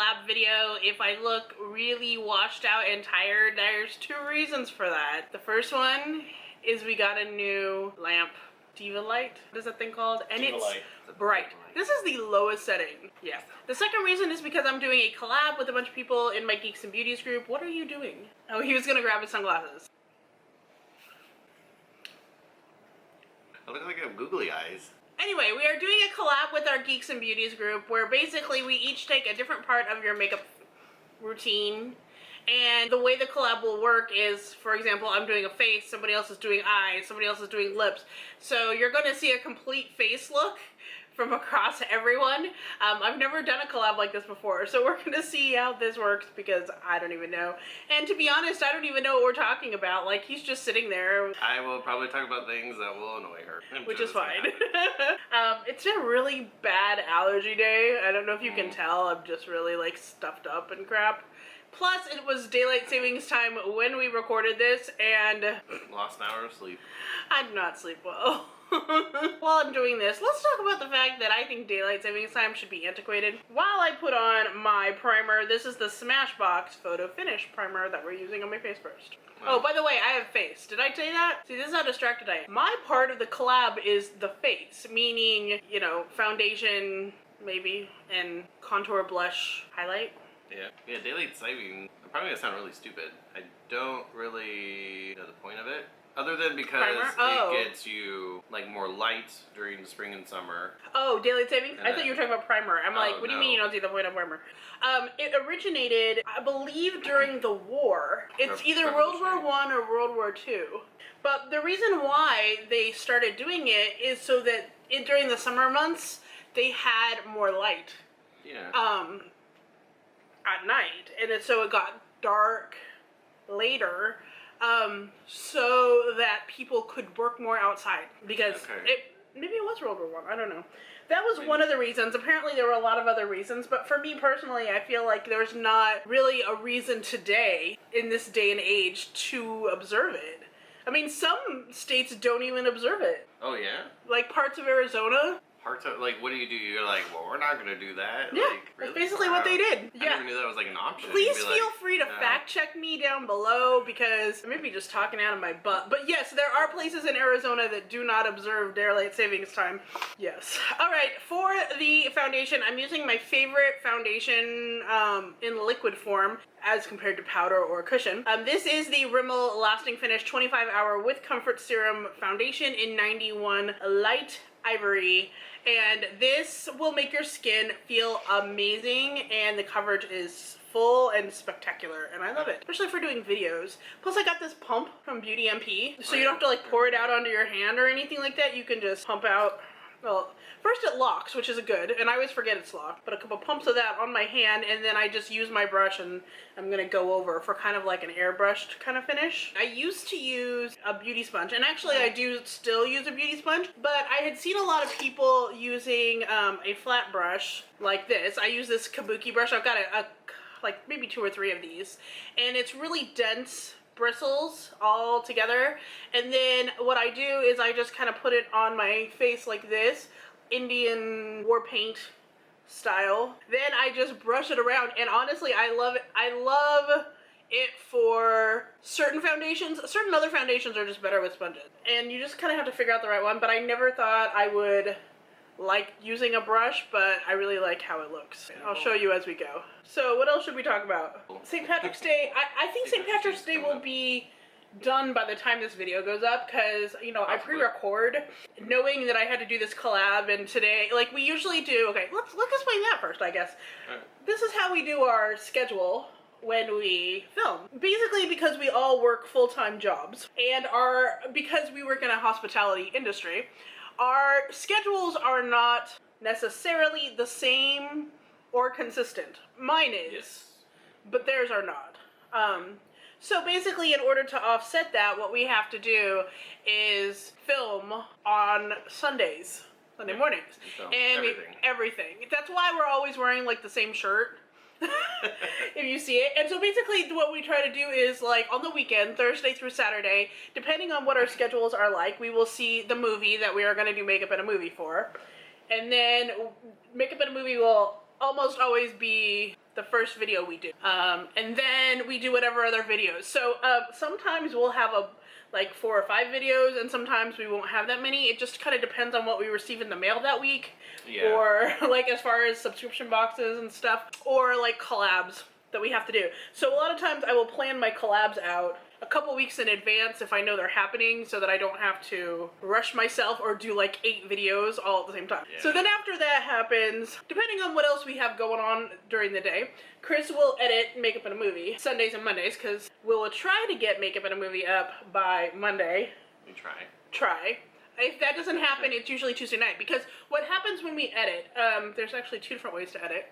collab video, if I look really washed out and tired, there's 2 reasons for that. The first one is we got a new lamp. Diva light? What is that thing called? And Diva it's light. bright. This is the lowest setting. Yeah. The second reason is because I'm doing a collab with a bunch of people in my Geeks and Beauties group. What are you doing? Oh, he was gonna grab his sunglasses. I look like I have googly eyes. Anyway, we are doing a collab with our Geeks and Beauties group where basically we each take a different part of your makeup routine. And the way the collab will work is, for example, I'm doing a face, somebody else is doing eyes, somebody else is doing lips. So you're going to see a complete face look from across everyone. I've never done a collab like this before, so we're going to see how this works because I don't even know. And to be honest, I don't even know what we're talking about. Like, he's just sitting there. I will probably talk about things that will annoy her. Which is fine. It's been a really bad allergy day. I don't know if you can tell. I'm just really like stuffed up and crap. Plus, it was daylight savings time when we recorded this, and lost an hour of sleep. I did not sleep well. While I'm doing this, let's talk about the fact that I think daylight savings time should be antiquated. While I put on my primer, this is the Smashbox Photo Finish primer that we're using on my face first. Oh, by the way, I have face. Did I tell you that? See, this is how distracted I am. My part of the collab is the face, meaning, you know, foundation, maybe, and contour, blush, highlight. Yeah, daylight saving, I'm probably gonna sound really stupid. I don't really know the point of it. Other than because it gets you like more light during the spring and summer. Oh, daylight savings? I thought you were talking about primer. I'm like, what do you mean you don't see the point of primer? It originated, I believe, during the war. It's either World War I or World War II. But the reason why they started doing it is so that during the summer months, they had more light. Yeah. At night, and so it got dark later, so that people could work more outside, because maybe it was World War I, I don't know. That was one of the reasons. Apparently there were a lot of other reasons, but for me personally, I feel like there's not really a reason today, in this day and age, to observe it. I mean, some states don't even observe it. Oh yeah? Like parts of Arizona. Like, what do? You're like, well, we're not gonna do that. Yeah, like, really? That's basically what they did. I never knew that was like an option. Please feel free to fact check me down below, because I may be just talking out of my butt. But yes, there are places in Arizona that do not observe daylight savings time. Yes. All right, for the foundation, I'm using my favorite foundation in liquid form as compared to powder or cushion. This is the Rimmel Lasting Finish 25-Hour with Comfort Serum Foundation in 91 Light Ivory. And this will make your skin feel amazing, and the coverage is full and spectacular, and I love it, especially for doing videos. Plus I got this pump from Beauty MP, so you don't have to like pour it out onto your hand or anything like that. You can just pump out. Well, first it locks, which is good, and I always forget it's locked, but a couple pumps of that on my hand, and then I just use my brush and I'm gonna go over for kind of like an airbrushed kind of finish. I used to use a beauty sponge, and actually I do still use a beauty sponge, but I had seen a lot of people using a flat brush like this. I use this kabuki brush. I've got like maybe 2 or 3 of these, and it's really dense bristles all together, and then what I do is I just kind of put it on my face like this, Indian war paint style. Then I just brush it around, and honestly I love it. I love it for certain foundations. Certain other foundations are just better with sponges, and you just kind of have to figure out the right one, but I never thought I would like using a brush, but I really like how it looks. I'll show you as we go. So what else should we talk about? St. Patrick's Day. I think St. Patrick's Day will be done by the time this video goes up, because, you know, I pre-record knowing that I had to do this collab, and today, like we usually do, okay, let's explain that first, I guess. This is how we do our schedule when we film. Basically because we all work full-time jobs, and because we work in a hospitality industry, our schedules are not necessarily the same or consistent. Mine is, but theirs are not. So basically, in order to offset that, what we have to do is film on Sundays, Sunday mornings, and everything. That's why we're always wearing like the same shirt. If you see it. And so basically what we try to do is, like, on the weekend, Thursday through Saturday, depending on what our schedules are like, we will see the movie that we are going to do makeup in a movie for. And then makeup in a movie will almost always be the first video we do. And then we do whatever other videos. So sometimes we'll have like 4 or 5 videos, and sometimes we won't have that many. It just kind of depends on what we receive in the mail that week. Yeah. Or like as far as subscription boxes and stuff, or like collabs that we have to do. So a lot of times I will plan my collabs out a couple weeks in advance if I know they're happening, so that I don't have to rush myself or do like 8 videos all at the same time. Yeah. So then after that happens, depending on what else we have going on during the day, Chris will edit Makeup in a Movie Sundays and Mondays, because we'll try to get Makeup in a Movie up by Monday. We try. Try. If that doesn't happen, it's usually Tuesday night, because what happens when we edit, there's actually 2 different ways to edit.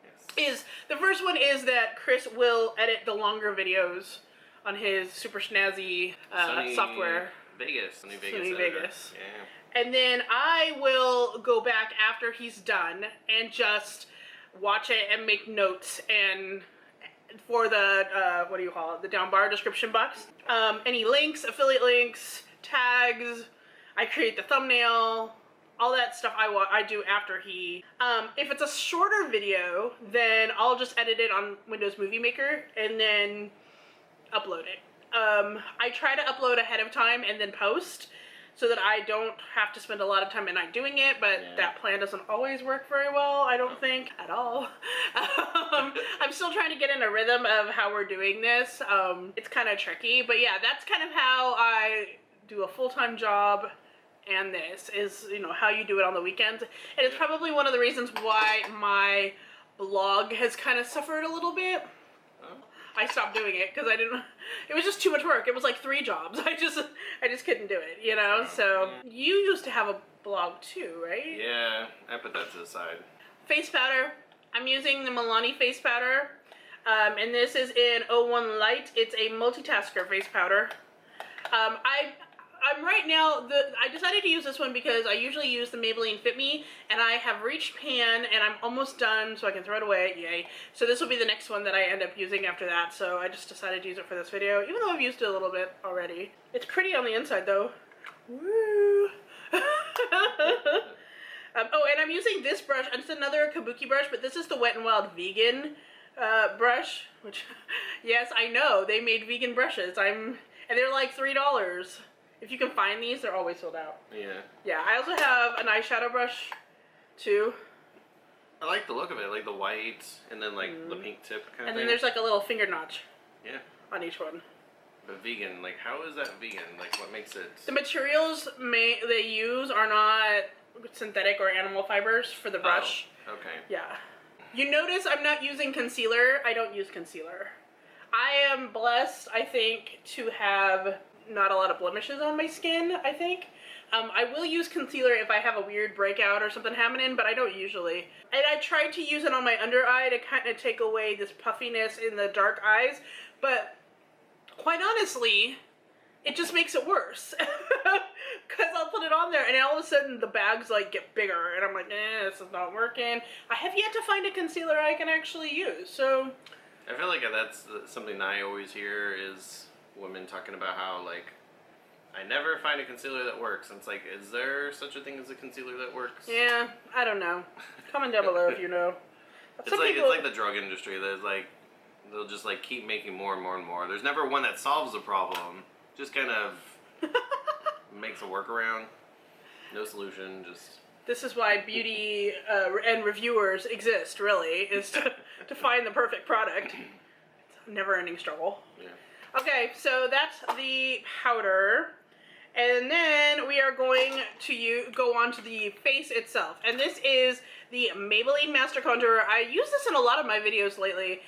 Yes. Is the first one is that Chris will edit the longer videos on his super snazzy software. Sony Vegas. Yeah. And then I will go back after he's done and just watch it and make notes, and for the, what do you call it, the down bar description box. Any links, affiliate links, tags, I create the thumbnail, all that stuff I do after he. If it's a shorter video, then I'll just edit it on Windows Movie Maker and then upload it. I try to upload ahead of time and then post, so that I don't have to spend a lot of time at night doing it, but that plan doesn't always work very well, I don't think, at all. I'm still trying to get in a rhythm of how we're doing this. It's kind of tricky, but yeah, that's kind of how I do a full-time job, and this is, you know, how you do it on the weekends. And it's probably one of the reasons why my blog has kind of suffered a little bit. I stopped doing it because it was just too much work. It was like 3 jobs. I just couldn't do it, you know? So you used to have a blog too, right? Yeah, I put that to the side. Face powder. I'm using the MIlani face powder. And this is in 01 Light. It's a multitasker face powder. I'm right now, I decided to use this one because I usually use the Maybelline Fit Me, and I have reached pan, and I'm almost done, so I can throw it away, yay. So this will be the next one that I end up using after that, so I just decided to use it for this video, even though I've used it a little bit already. It's pretty on the inside, though. Woo! Oh, and I'm using this brush. It's another kabuki brush, but this is the Wet n Wild vegan brush, which, yes, I know, they made vegan brushes. And they're like $3. If you can find these, they're always sold out. Yeah. Yeah, I also have an eyeshadow brush, too. I like the look of it, like the white, and then like the pink tip kind of thing. And then there's like a little finger notch. Yeah. On each one. But vegan, like how is that vegan? Like what makes it? The materials they use are not synthetic or animal fibers for the brush. Oh, okay. Yeah. You notice I'm not using concealer. I don't use concealer. I am blessed, I think, to have not a lot of blemishes on my skin, I think. I will use concealer if I have a weird breakout or something happening, but I don't usually. And I tried to use it on my under eye to kind of take away this puffiness in the dark eyes, but quite honestly, it just makes it worse. Because I'll put it on there and all of a sudden the bags like get bigger and I'm like, this is not working. I have yet to find a concealer I can actually use, so. I feel like that's something I always hear is women talking about how, like, I never find a concealer that works. And it's like, is there such a thing as a concealer that works? Yeah, I don't know. Comment down below if you know. It's like the drug industry. There's like, they'll just like keep making more and more and more. There's never one that solves the problem. Just kind of makes a workaround. No solution, just. This is why beauty and reviewers exist, really, is to find the perfect product. It's a never-ending struggle. Yeah. Okay, so that's the powder. And then we are going to go on to the face itself. And this is the Maybelline Master Contour. I use this in a lot of my videos lately.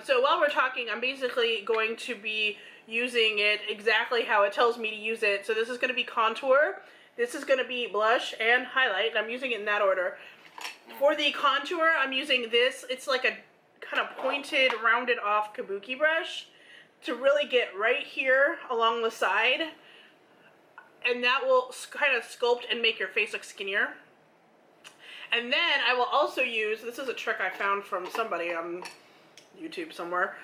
So while we're talking, I'm basically going to be using it exactly how it tells me to use it. So this is going to be contour. This is going to be blush and highlight. And I'm using it in that order. For the contour, I'm using this. It's like a kind of pointed, rounded off kabuki brush to really get right here along the side. And that will kind of sculpt and make your face look skinnier. And then I will also use, this is a trick I found from somebody on YouTube somewhere.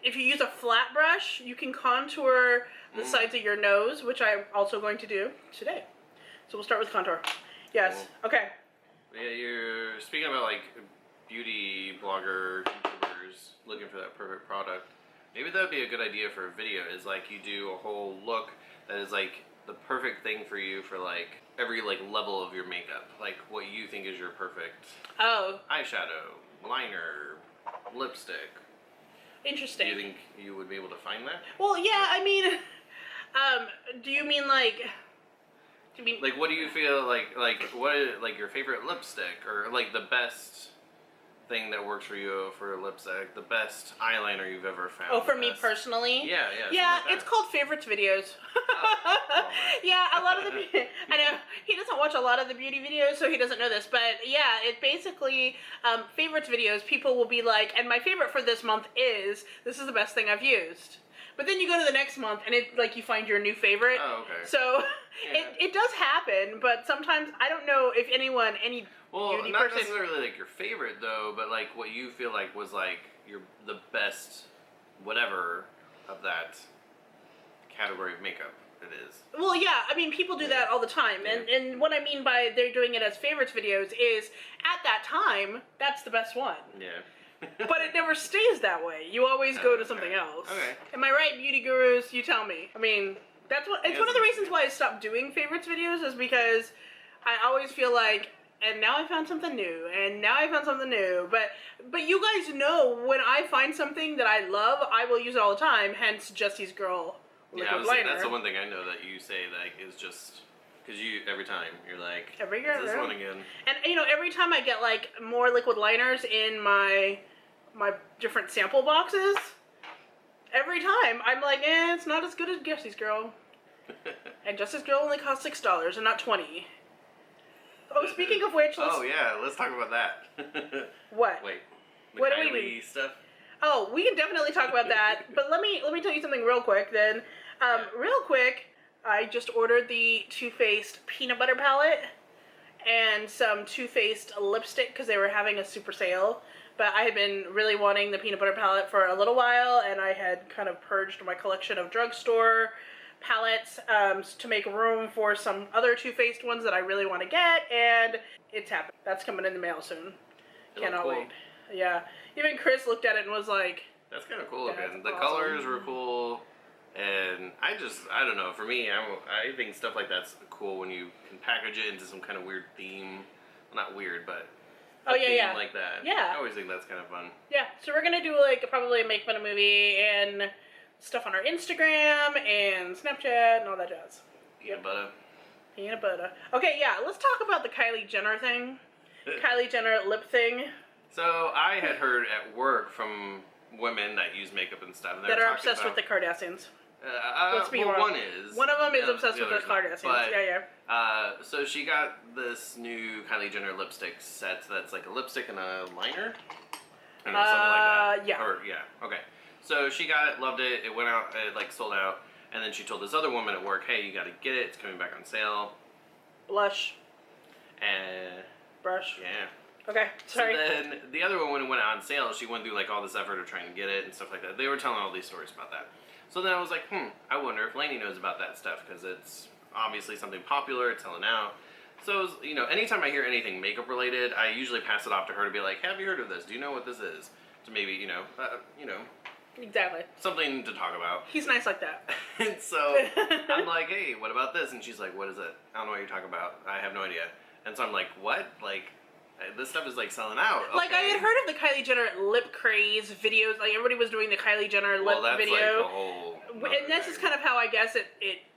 If you use a flat brush, you can contour the sides of your nose, which I'm also going to do today. So we'll start with contour. Yes, okay. Yeah, you're speaking about like beauty blogger YouTubers. just looking for that perfect product, maybe that would be a good idea for a video, is like you do a whole look that is like the perfect thing for you for like every like level of your makeup. Like what you think is your perfect eyeshadow, liner, lipstick. Interesting. Do you think you would be able to find that? Well, yeah, I mean, do you mean like... Like, what do you feel like what is, like, your favorite lipstick, or like the best thing that works for you for lipstick, the best eyeliner you've ever found? Oh, for me personally? Yeah. Yeah, it's called favorites videos. Oh, yeah, a lot of the, I know, he doesn't watch a lot of the beauty videos, so he doesn't know this, but yeah, it basically, favorites videos, people will be like, and my favorite for this month is, this is the best thing I've used. But then you go to the next month and it like you find your new favorite. Oh, okay. So yeah. it does happen, but sometimes I don't know if any beauty not person... necessarily like your favorite though, but like what you feel like was like the best whatever of that category of makeup it is. Well, yeah, I mean people do that all the time, and what I mean by they're doing it as favorites videos is at that time that's the best one. Yeah. But it never stays that way. You always go to something else. Okay. Am I right, beauty gurus? You tell me. I mean, it's one of the reasons why I stopped doing favorites videos is because I always feel like, and now I found something new, and now I found something new. But you guys know when I find something that I love, I will use it all the time. Hence, Jesse's Girl liquid liner. That's the one thing I know that you say like is just. Because every time, you're like, every year, this one again. And, every time I get, like, more liquid liners in my different sample boxes, every time, I'm like, it's not as good as Jesse's Girl. And Jesse's Girl only costs $6 and not $20. Oh, speaking of which, Oh, yeah, let's talk about that. What? Wait, what Kylie do we do? stuff? Oh, we can definitely talk about that. But let me tell you something real quick, then. Real quick, I just ordered the Too Faced peanut butter palette and some Too Faced lipstick because they were having a super sale. But I had been really wanting the peanut butter palette for a little while, and I had kind of purged my collection of drugstore palettes to make room for some other Too Faced ones that I really want to get, and it's happening. That's coming in the mail soon. Cannot wait. Yeah. Even Chris looked at it and was like... That's kind of cool looking. The colors were cool. And I don't know, for me, I think stuff like that's cool when you can package it into some kind of weird theme. Well, not weird, but theme like that. Yeah. I always think that's kind of fun. Yeah, so we're going to do like probably a make fun of movie and stuff on our Instagram and Snapchat and all that jazz. Peanut butter. Peanut butter. Okay, yeah, let's talk about the Kylie Jenner thing. Kylie Jenner lip thing. So I had heard at work from women that use makeup and stuff. That are obsessed with the Kardashians. Let's be wrong. One of them is obsessed with the Kardashians. But, yeah. So she got this new Kylie Jenner lipstick set that's like a lipstick and a liner. I don't know, something like that. Yeah. Okay. So she got it, loved it. It went out, it like sold out. And then she told this other woman at work, hey, you got to get it. It's coming back on sale. Blush. And brush. Yeah. Okay, sorry. So then the other one, when it went on sale, she went through like all this effort of trying to get it and stuff like that. They were telling all these stories about that. So then I was like, I wonder if Laney knows about that stuff because it's obviously something popular, it's selling out. So, it was, anytime I hear anything makeup related, I usually pass it off to her to be like, have you heard of this? Do you know what this is? To maybe, Exactly. something to talk about. He's nice like that. And so I'm like, hey, what about this? And she's like, what is it? I don't know what you're talking about. I have no idea. And so I'm like, what? Like, this stuff is like selling out. Okay. Like I had heard of the Kylie Jenner lip craze videos. Like everybody was doing the Kylie Jenner lip video. Like a whole and this is kind of how I guess it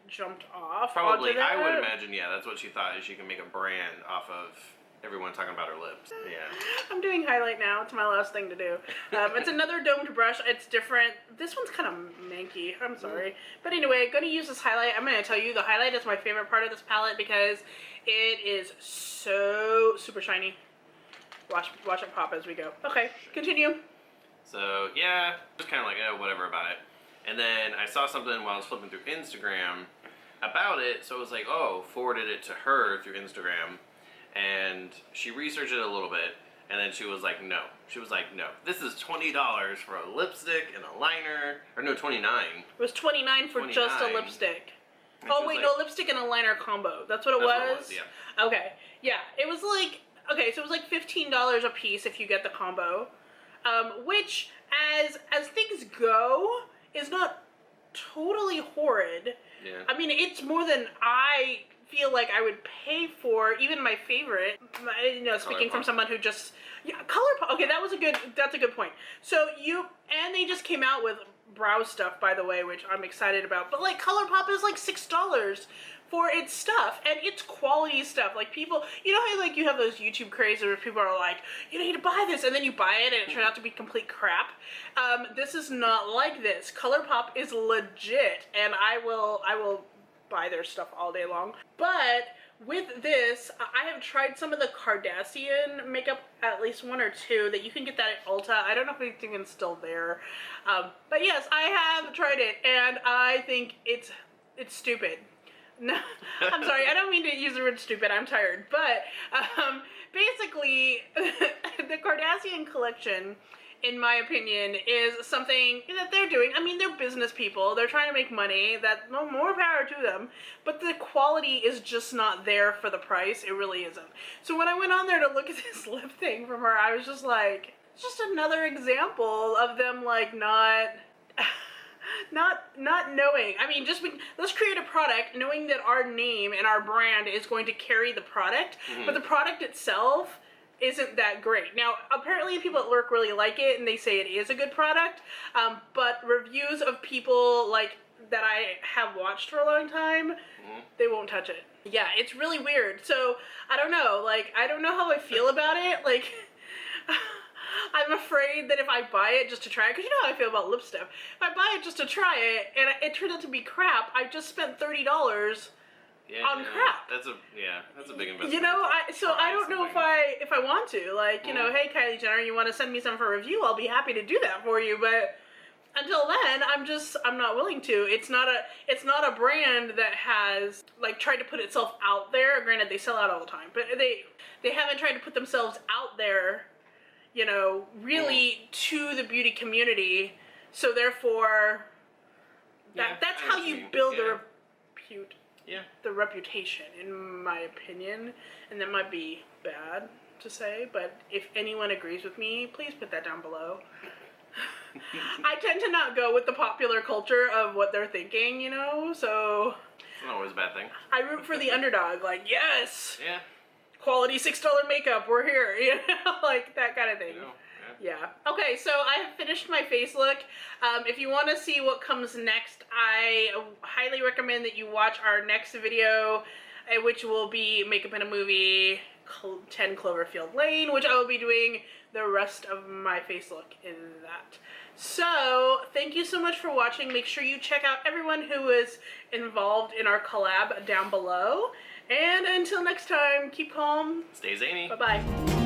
jumped off. Probably, I would imagine. Yeah, that's what she thought. Is she can make a brand off of everyone talking about her lips. Yeah. I'm doing highlight now. It's my last thing to do. It's another domed brush. It's different. This one's kind of manky. I'm sorry. But anyway, I'm going to use this highlight. I'm going to tell you the highlight is my favorite part of this palette because it is so super shiny. Watch it pop as we go. Okay, continue. So, yeah, just kind of like, whatever about it. And then I saw something while I was flipping through Instagram about it, so I was like, forwarded it to her through Instagram. And she researched it a little bit, and then she was like, no. She was like, no. This is $20 for a lipstick and a liner. Or no, $29. It was $29 for just a lipstick. Oh, wait, no, lipstick and a liner combo. That's what it was? Yeah. Okay. Yeah, it was like... Okay, so it was like $15 a piece if you get the combo. which, as things go, is not totally horrid. Yeah. I mean, it's more than I feel like I would pay for, even my favorite, you know, speaking from someone who just, yeah, ColourPop, okay, that's a good point. So and they just came out with brow stuff, by the way, which I'm excited about, but like ColourPop is like $6 for its stuff, and it's quality stuff. Like people, you know how like you have those YouTube crazes where people are like, you need to buy this, and then you buy it and it turns out to be complete crap. This is not like this. ColourPop is legit, and I will buy their stuff all day long. But with this, I have tried some of the Kardashian makeup, at least one or two, that you can get that at Ulta. I don't know if it's even still there. But yes, I have tried it, and I think it's stupid. No, I'm sorry, I don't mean to use the word stupid, I'm tired. But basically, the Kardashian collection, in my opinion, is something that they're doing. I mean, they're business people. They're trying to make money. That more power to them. But the quality is just not there for the price. It really isn't. So when I went on there to look at this lip thing from her, I was just like, it's just another example of them like not knowing. I mean, let's create a product knowing that our name and our brand is going to carry the product, but the product itself isn't that great. Now, apparently people at work really like it and they say it is a good product, but reviews of people like that I have watched for a long time, they won't touch it. Yeah, it's really weird. So, I don't know. Like, I don't know how I feel about it. Like, I'm afraid that if I buy it just to try it, because you know how I feel about lip stuff. If I buy it just to try it and it turned out to be crap, I just spent $30 on crap. That's a big investment. You know, I don't know if I want to. Like, you know, hey Kylie Jenner, you want to send me some for review? I'll be happy to do that for you. But until then, I'm not willing to. It's not a brand that has like tried to put itself out there. Granted, they sell out all the time, but they haven't tried to put themselves out there, you know, really to the beauty community. So therefore, that's how you build the reputation, in my opinion. And that might be bad to say, but if anyone agrees with me, please put that down below. I tend to not go with the popular culture of what they're thinking, you know, so it's not always a bad thing. I root for the underdog, like, yes! Yeah. Quality $6 makeup, we're here, you know, like that kind of thing. Yeah. Okay, so I have finished my face look. If you want to see what comes next, I highly recommend that you watch our next video, which will be Makeup in a Movie 10 Cloverfield Lane, which I will be doing the rest of my face look in that. So, thank you so much for watching. Make sure you check out everyone who is involved in our collab down below. And until next time, keep calm. Stay zany. Bye-bye.